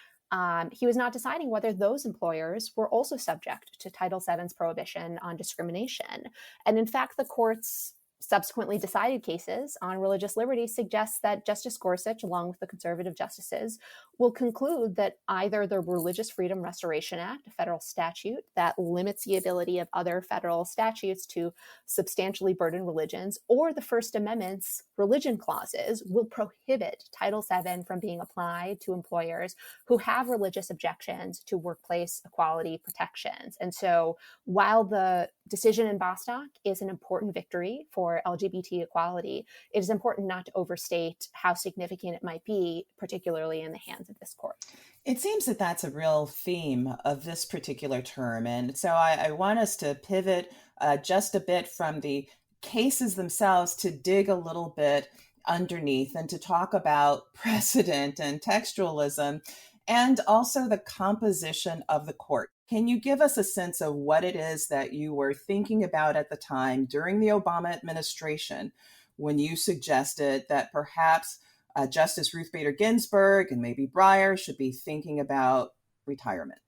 he was not deciding whether those employers were also subject to Title VII's prohibition on discrimination. And in fact, the court's subsequently decided cases on religious liberty suggests that Justice Gorsuch, along with the conservative justices, will conclude that either the Religious Freedom Restoration Act, a federal statute that limits the ability of other federal statutes to substantially burden religions, or the First Amendment's religion clauses will prohibit Title VII from being applied to employers who have religious objections to workplace equality protections. And so while the decision in Bostock is an important victory for LGBT equality, it is important not to overstate how significant it might be, particularly in the hands of this court. It seems that that's a real theme of this particular term. And so I want us to pivot just a bit from the cases themselves to dig a little bit underneath and to talk about precedent and textualism and also the composition of the court. Can you give us a sense of what it is that you were thinking about at the time during the Obama administration when you suggested that perhaps Justice Ruth Bader Ginsburg and maybe Breyer should be thinking about retirement?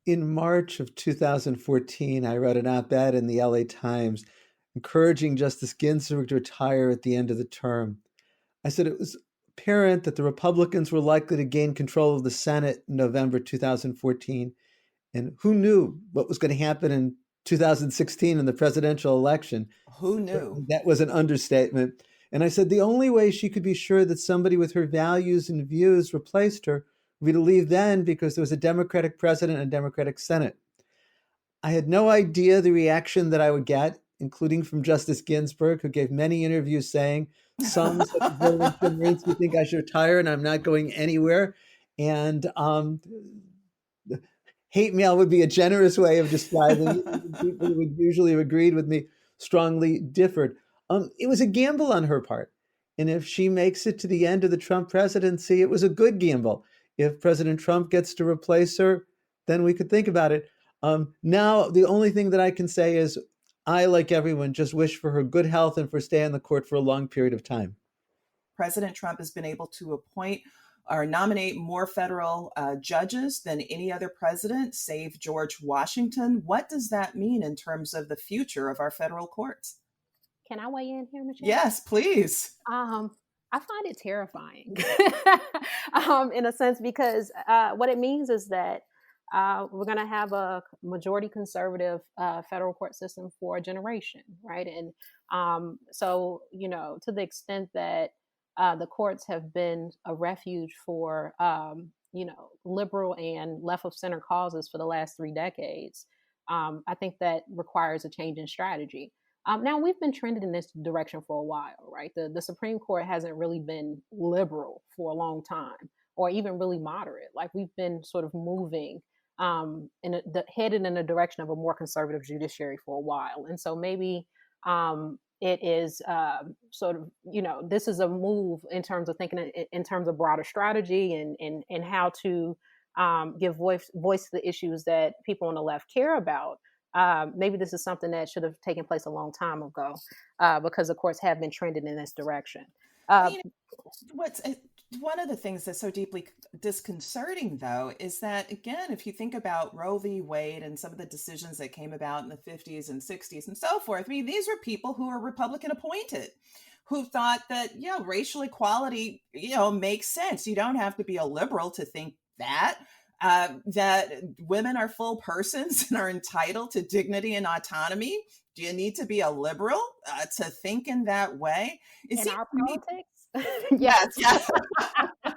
In March of 2014, I wrote an op-ed in the LA Times encouraging Justice Ginsburg to retire at the end of the term. I said it was apparent that the Republicans were likely to gain control of the Senate in November 2014. And who knew what was going to happen in 2016 in the presidential election? Who knew? That was an understatement. And I said the only way she could be sure that somebody with her values and views replaced her would be to leave then, because there was a Democratic president and a Democratic Senate. I had no idea the reaction that I would get, including from Justice Ginsburg, who gave many interviews saying, some, such as Roland Chemerinsky, think I should retire and I'm not going anywhere. And hate mail would be a generous way of describing it. People who would usually have agreed with me strongly differed. It was a gamble on her part. And if she makes it to the end of the Trump presidency, it was a good gamble. If President Trump gets to replace her, then we could think about it. Now, the only thing that I can say is I, like everyone, just wish for her good health and for staying on the court for a long period of time. President Trump has been able to appoint or nominate more federal judges than any other president, save George Washington. What does that mean in terms of the future of our federal courts? Can I weigh in here, Michelle? Yes, please. I find it terrifying in a sense, because what it means is that we're going to have a majority conservative federal court system for a generation, right? And so, to the extent that the courts have been a refuge for, liberal and left of center causes for the last 3 decades, I think that requires a change in strategy. Now, we've been trending in this direction for a while, right? The Supreme Court hasn't really been liberal for a long time, or even really moderate. Like, we've been sort of moving headed in the direction of a more conservative judiciary for a while. And so maybe it is sort of, this is a move in terms of thinking in terms of broader strategy and how to give voice to the issues that people on the left care about. Maybe this is something that should have taken place a long time ago, because the courts have been trending in this direction. What's one of the things that's so deeply disconcerting, though, is that, again, if you think about Roe v. Wade and some of the decisions that came about in the 50s and 60s and so forth, I mean, these were people who were Republican appointed, who thought that, racial equality, makes sense. You don't have to be a liberal to think that. That women are full persons and are entitled to dignity and autonomy. Do you need to be a liberal to think in that way? In our politics? Yes. Oh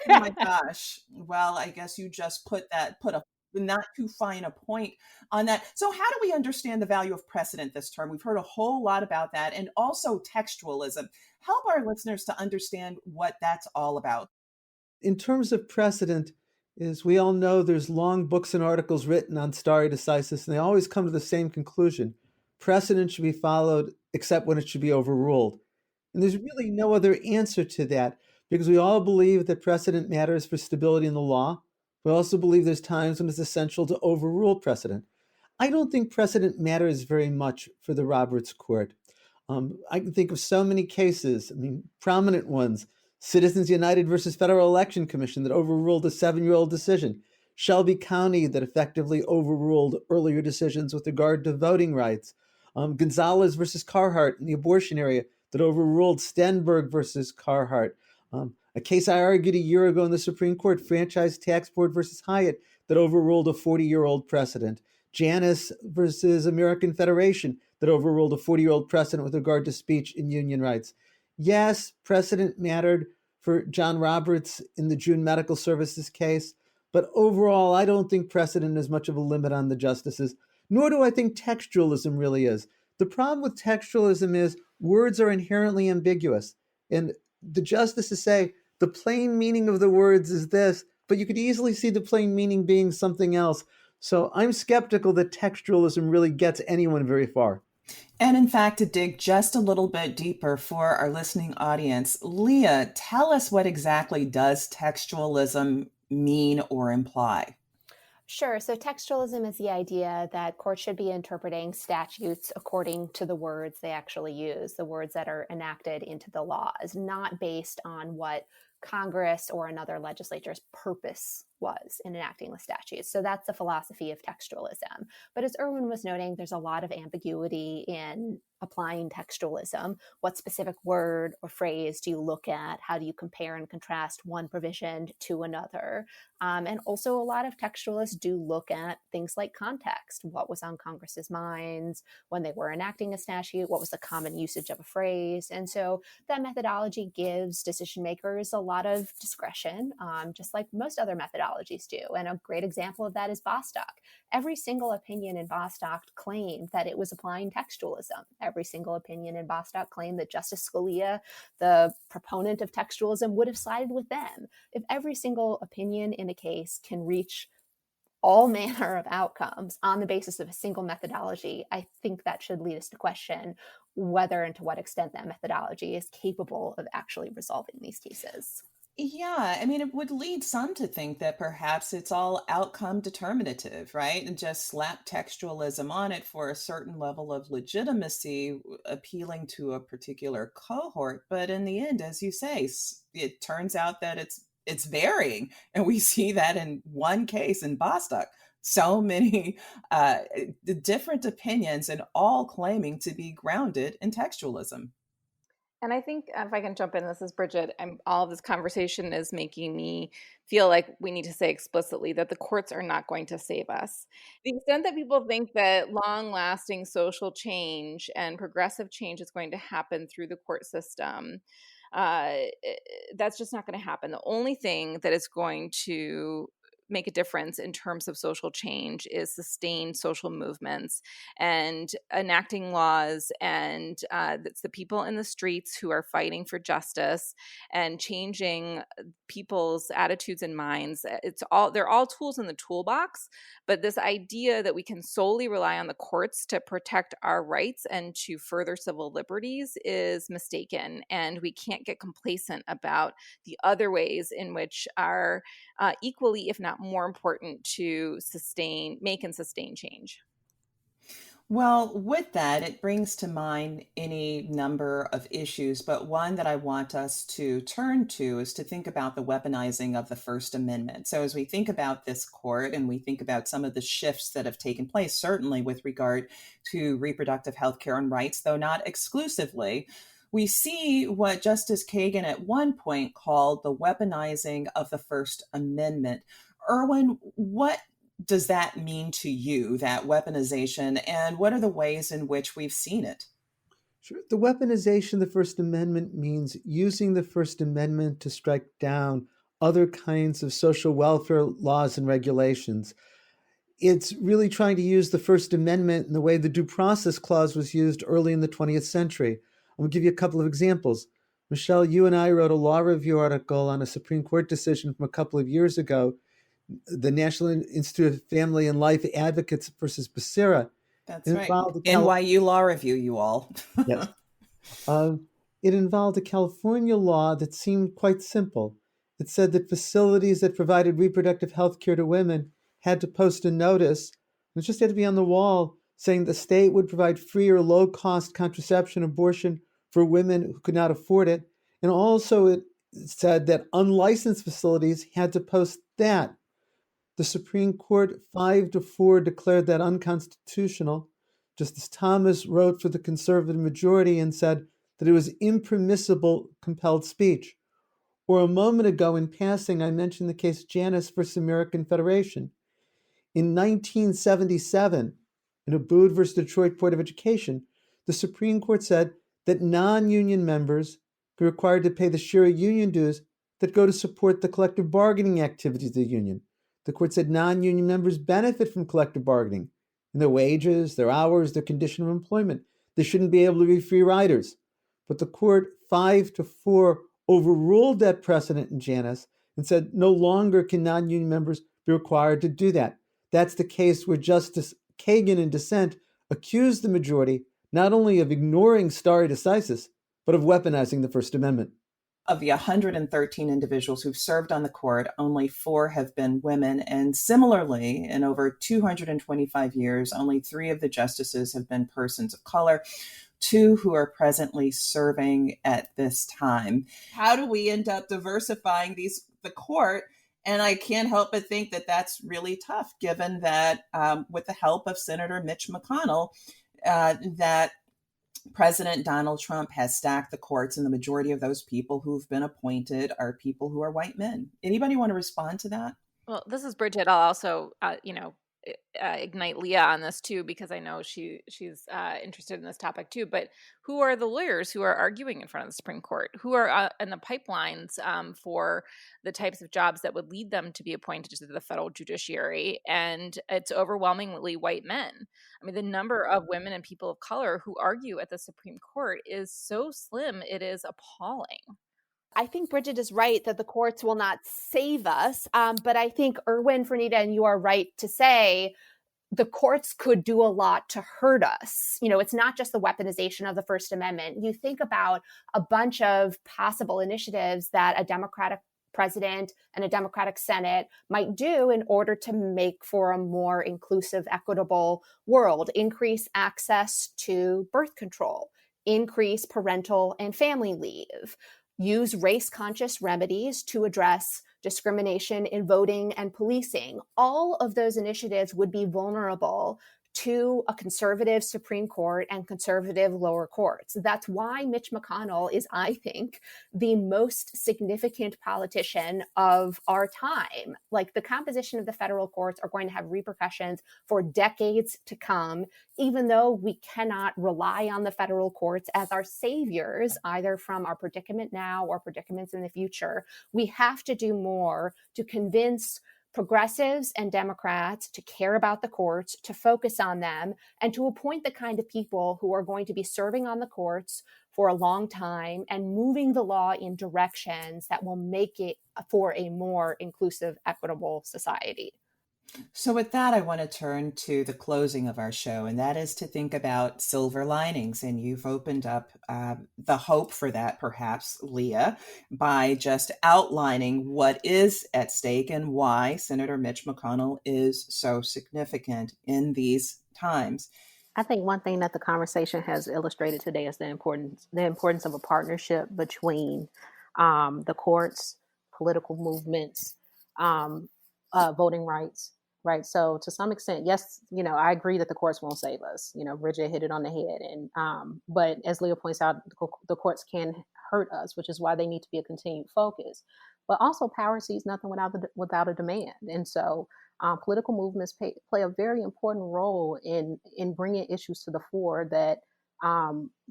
my gosh. Well, I guess you just put a not too fine a point on that. So how do we understand the value of precedent this term? We've heard a whole lot about that, and also textualism. Help our listeners to understand what that's all about. In terms of precedent, as we all know, there's long books and articles written on stare decisis, and they always come to the same conclusion. Precedent should be followed except when it should be overruled. And there's really no other answer to that, because we all believe that precedent matters for stability in the law. We also believe there's times when it's essential to overrule precedent. I don't think precedent matters very much for the Roberts Court. I can think of so many cases, prominent ones. Citizens United versus Federal Election Commission that overruled a 7-year-old decision. Shelby County that effectively overruled earlier decisions with regard to voting rights. Gonzalez versus Carhart in the abortion area that overruled Stenberg versus Carhart. A case I argued a year ago in the Supreme Court, Franchise Tax Board versus Hyatt, that overruled a 40-year-old precedent. Janus versus American Federation that overruled a 40-year-old precedent with regard to speech and union rights. Yes, precedent mattered for John Roberts in the June Medical Services case, but overall, I don't think precedent is much of a limit on the justices, nor do I think textualism really is. The problem with textualism is words are inherently ambiguous, and the justices say the plain meaning of the words is this, but you could easily see the plain meaning being something else. So I'm skeptical that textualism really gets anyone very far. And in fact, to dig just a little bit deeper for our listening audience, Leah, tell us what exactly does textualism mean or imply? Sure. So textualism is the idea that courts should be interpreting statutes according to the words they actually use, the words that are enacted into the laws, not based on what Congress or another legislature's purpose was in enacting the statutes. So that's the philosophy of textualism. But as Erwin was noting, there's a lot of ambiguity in applying textualism. What specific word or phrase do you look at? How do you compare and contrast one provision to another? And also a lot of textualists do look at things like context. What was on Congress's minds when they were enacting a statute? What was the common usage of a phrase? And so that methodology gives decision makers a lot of discretion, just like most other methodologies. methodologies do. And a great example of that is Bostock. Every single opinion in Bostock claimed that it was applying textualism. Every single opinion in Bostock claimed that Justice Scalia, the proponent of textualism, would have sided with them. If every single opinion in a case can reach all manner of outcomes on the basis of a single methodology, I think that should lead us to question whether and to what extent that methodology is capable of actually resolving these cases. Yeah, I mean, it would lead some to think that perhaps it's all outcome determinative, right? And just slap textualism on it for a certain level of legitimacy, appealing to a particular cohort. But in the end, as you say, it turns out that it's varying, and we see that in one case in Bostock. So many different opinions, and all claiming to be grounded in textualism. And I think if I can jump in, this is Bridget. All of this conversation is making me feel like we need to say explicitly that the courts are not going to save us. The extent that people think that long-lasting social change and progressive change is going to happen through the court system, uh, that's just not going to happen. The only thing that is going to make a difference in terms of social change is sustained social movements and enacting laws, and it's the people in the streets who are fighting for justice and changing people's attitudes and minds. They're all tools in the toolbox, but this idea that we can solely rely on the courts to protect our rights and to further civil liberties is mistaken, and we can't get complacent about the other ways in which are equally, if not more important, to make and sustain change. Well, with that, it brings to mind any number of issues, but one that I want us to turn to is to think about the weaponizing of the First Amendment. So, as we think about this court and we think about some of the shifts that have taken place, certainly with regard to reproductive health care and rights, though not exclusively, we see what Justice Kagan at one point called the weaponizing of the First Amendment. Erwin, what does that mean to you, that weaponization, and what are the ways in which we've seen it? Sure. The weaponization of the First Amendment means using the First Amendment to strike down other kinds of social welfare laws and regulations. It's really trying to use the First Amendment in the way the Due Process Clause was used early in the 20th century. I'm going to give you a couple of examples. Michele, you and I wrote a law review article on a Supreme Court decision from a couple of years ago, the National Institute of Family and Life Advocates versus Becerra. That's right. NYU Law Review, you all. Yes. It involved a California law that seemed quite simple. It said that facilities that provided reproductive health care to women had to post a notice. It just had to be on the wall saying the state would provide free or low-cost contraception, abortion for women who could not afford it. And also it said that unlicensed facilities had to post that. The Supreme Court 5-4 declared that unconstitutional. Justice Thomas wrote for the conservative majority and said that it was impermissible compelled speech. Or a moment ago in passing, I mentioned the case Janus versus American Federation. In 1977, in Abood versus Detroit Board of Education, the Supreme Court said that non-union members are required to pay the share of union dues that go to support the collective bargaining activities of the union. The court said non-union members benefit from collective bargaining in their wages, their hours, their condition of employment. They shouldn't be able to be free riders. But the court 5-4 overruled that precedent in Janus and said no longer can non-union members be required to do that. That's the case where Justice Kagan in dissent accused the majority not only of ignoring stare decisis, but of weaponizing the First Amendment. Of the 113 individuals who've served on the court, only 4 have been women. And similarly, in over 225 years, only 3 of the justices have been persons of color, 2 who are presently serving at this time. How do we end up diversifying the court? And I can't help but think that that's really tough, given that with the help of Senator Mitch McConnell, that President Donald Trump has stacked the courts, and the majority of those people who've been appointed are people who are white men. Anybody want to respond to that? Well, this is Bridget. I'll also, ignite Leah on this too, because I know she's interested in this topic too. But who are the lawyers who are arguing in front of the Supreme Court? Who are in the pipelines for the types of jobs that would lead them to be appointed to the federal judiciary? And it's overwhelmingly white men. I mean, the number of women and people of color who argue at the Supreme Court is so slim, it is appalling. I think Bridget is right that the courts will not save us. But I think Erwin, Fernita, and you are right to say the courts could do a lot to hurt us. You know, it's not just the weaponization of the First Amendment. You think about a bunch of possible initiatives that a Democratic president and a Democratic Senate might do in order to make for a more inclusive, equitable world, increase access to birth control, increase parental and family leave, use race-conscious remedies to address discrimination in voting and policing. All of those initiatives would be vulnerable to a conservative Supreme Court and conservative lower courts. That's why Mitch McConnell is, I think, the most significant politician of our time. Like, the composition of the federal courts are going to have repercussions for decades to come, even though we cannot rely on the federal courts as our saviors, either from our predicament now or predicaments in the future. We have to do more to convince progressives and Democrats to care about the courts, to focus on them, and to appoint the kind of people who are going to be serving on the courts for a long time and moving the law in directions that will make it for a more inclusive, equitable society. So, with that, I want to turn to the closing of our show, and that is to think about silver linings. And you've opened up the hope for that, perhaps, Leah, by just outlining what is at stake and why Senator Mitch McConnell is so significant in these times. I think one thing that the conversation has illustrated today is the importance of a partnership between the courts, political movements, voting rights. Right. So to some extent, yes, I agree that the courts won't save us. Bridget hit it on the head. And but as Leah points out, the courts can hurt us, which is why they need to be a continued focus. But also, power sees nothing without a demand. And so political movements play a very important role in bringing issues to the fore that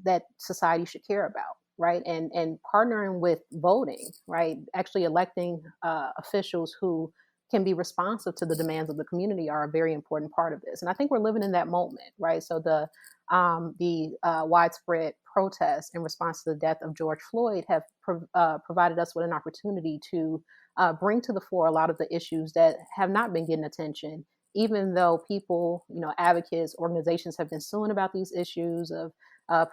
that society should care about. Right. And partnering with voting. Right. Actually electing officials who can be responsive to the demands of the community are a very important part of this. And I think we're living in that moment, right? So the widespread protests in response to the death of George Floyd have provided us with an opportunity to bring to the fore a lot of the issues that have not been getting attention, even though people, advocates, organizations have been suing about these issues of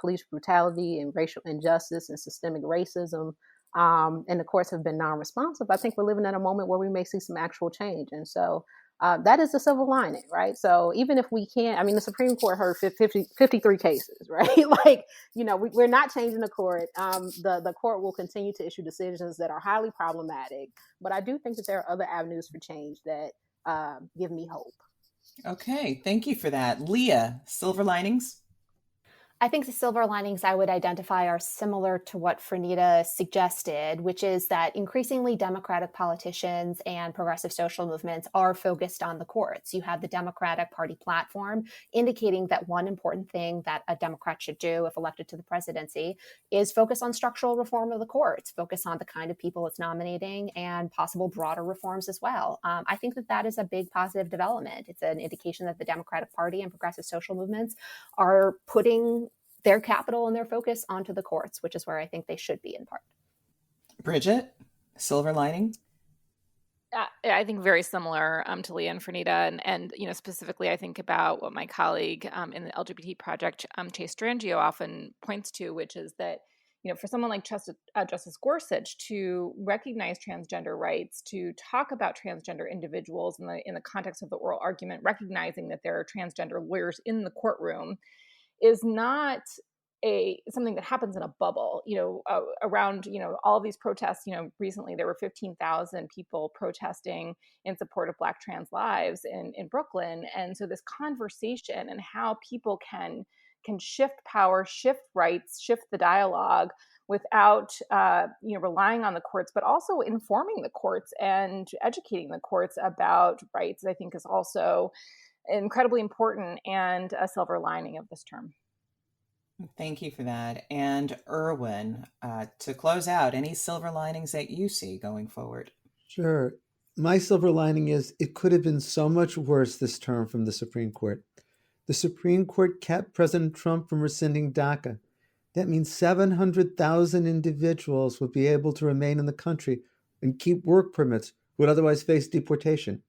police brutality and racial injustice and systemic racism. And the courts have been non-responsive. I think we're living at a moment where we may see some actual change. And so that is the silver lining, right? So even if we can't, the Supreme Court heard 53 cases, right? We're not changing the court. The court will continue to issue decisions that are highly problematic. But I do think that there are other avenues for change that give me hope. Okay, thank you for that. Leah, silver linings? I think the silver linings I would identify are similar to what Fernita suggested, which is that increasingly Democratic politicians and progressive social movements are focused on the courts. You have the Democratic Party platform indicating that one important thing that a Democrat should do if elected to the presidency is focus on structural reform of the courts, focus on the kind of people it's nominating, and possible broader reforms as well. I think that is a big positive development. It's an indication that the Democratic Party and progressive social movements are putting their capital and their focus onto the courts, which is where I think they should be in part. Bridget, silver lining? I think very similar to Leah and Fernita, and specifically, I think about what my colleague in the LGBT Project, Chase Strangio, often points to, which is that for someone like Justice Gorsuch to recognize transgender rights, to talk about transgender individuals in the context of the oral argument, recognizing that there are transgender lawyers in the courtroom, is not something that happens in a bubble. Around all of these protests. Recently there were 15,000 people protesting in support of Black trans lives in Brooklyn, and so this conversation and how people can shift power, shift rights, shift the dialogue without relying on the courts, but also informing the courts and educating the courts about rights, I think is also incredibly important and a silver lining of this term. Thank you for that. And Erwin, to close out, any silver linings that you see going forward? Sure. My silver lining is it could have been so much worse this term from the Supreme Court. The Supreme Court kept President Trump from rescinding DACA. That means 700,000 individuals would be able to remain in the country and keep work permits who would otherwise face deportation.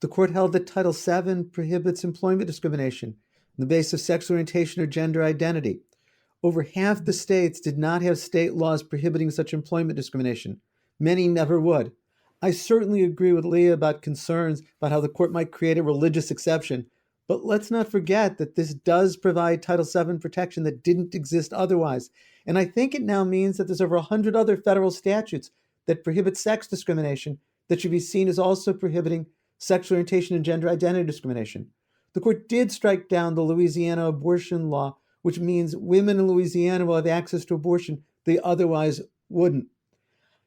The court held that Title VII prohibits employment discrimination on the basis of sexual orientation or gender identity. Over half the states did not have state laws prohibiting such employment discrimination. Many never would. I certainly agree with Leah about concerns about how the court might create a religious exception, but let's not forget that this does provide Title VII protection that didn't exist otherwise. And I think it now means that there's over 100 other federal statutes that prohibit sex discrimination that should be seen as also prohibiting sexual orientation and gender identity discrimination. The court did strike down the Louisiana abortion law, which means women in Louisiana will have access to abortion they otherwise wouldn't.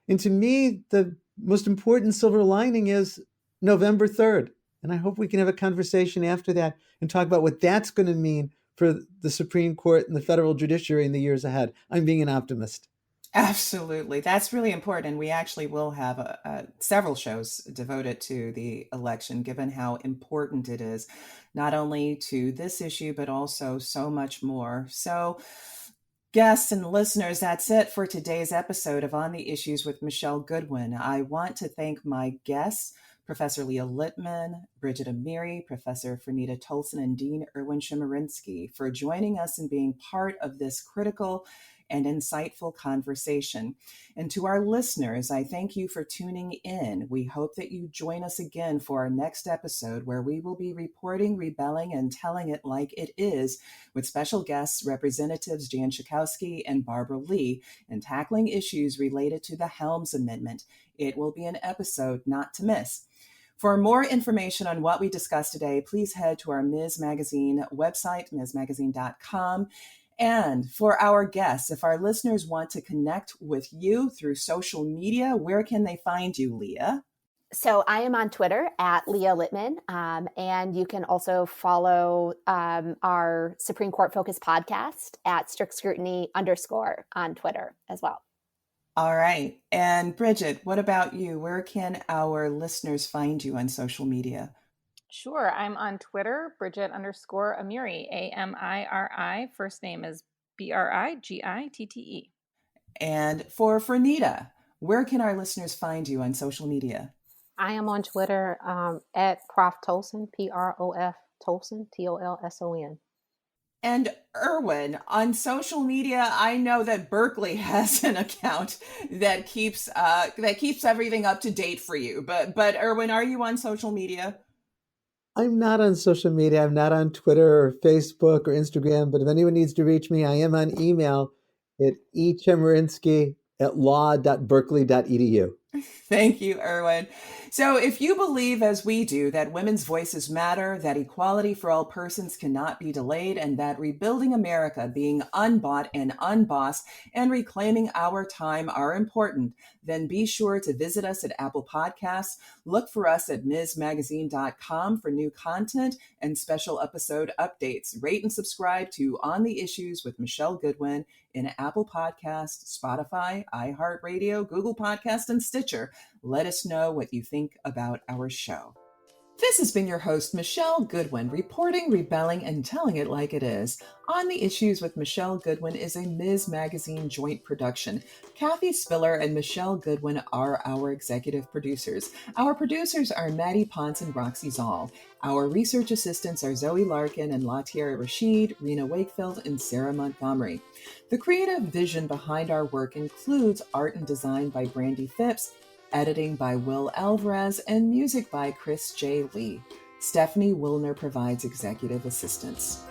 And to me, the most important silver lining is November 3rd. And I hope we can have a conversation after that and talk about what that's going to mean for the Supreme Court and the federal judiciary in the years ahead. I'm being an optimist. Absolutely. That's really important. And we actually will have several shows devoted to the election, given how important it is, not only to this issue, but also so much more. So, guests and listeners, that's it for today's episode of On the Issues with Michele Goodwin. I want to thank my guests, Professor Leah Littman, Bridget Amiri, Professor Fernita Tolson, and Dean Erwin Chemerinsky for joining us and being part of this critical and insightful conversation. And to our listeners, I thank you for tuning in. We hope that you join us again for our next episode, where we will be reporting, rebelling, and telling it like it is, with special guests, Representatives Jan Schakowsky and Barbara Lee, and tackling issues related to the Helms Amendment. It will be an episode not to miss. For more information on what we discussed today, please head to our Ms. Magazine website, msmagazine.com. And for our guests, if our listeners want to connect with you through social media, where can they find you, Leah? So I am on Twitter at Leah Littman, and you can also follow our Supreme Court Focus podcast at Strict Scrutiny _ on Twitter as well. All right. And Bridget, what about you? Where can our listeners find you on social media? Sure. I'm on Twitter, Bridget _ Amiri, Amiri. First name is Brigitte. And for Fernita, where can our listeners find you on social media? I am on Twitter at Prof Tolson, PROF Tolson, TOLSON. And Erwin, on social media, I know that Berkeley has an account that keeps everything up to date for you. But Erwin, are you on social media? I'm not on social media. I'm not on Twitter or Facebook or Instagram. But if anyone needs to reach me, I am on email at echemerinsky@law.berkeley.edu. Thank you, Erwin. So if you believe, as we do, that women's voices matter, that equality for all persons cannot be delayed, and that rebuilding America, being unbought and unbossed, and reclaiming our time are important, then be sure to visit us at Apple Podcasts. Look for us at msmagazine.com for new content and special episode updates. Rate and subscribe to On the Issues with Michele Goodwin in Apple Podcasts, Spotify, iHeartRadio, Google Podcasts, and Stitcher. Let us know what you think about our show. This has been your host, Michele Goodwin, reporting, rebelling, and telling it like it is. On the Issues with Michele Goodwin is a Ms. Magazine joint production. Kathy Spiller and Michele Goodwin are our executive producers. Our producers are Maddie Ponce and Roxy Zoll. Our research assistants are Zoe Larkin and Latiera Rashid, Rena Wakefield, and Sarah Montgomery. The creative vision behind our work includes art and design by Brandy Phipps, editing by Will Alvarez, and music by Chris J. Lee. Stephanie Wilner provides executive assistance.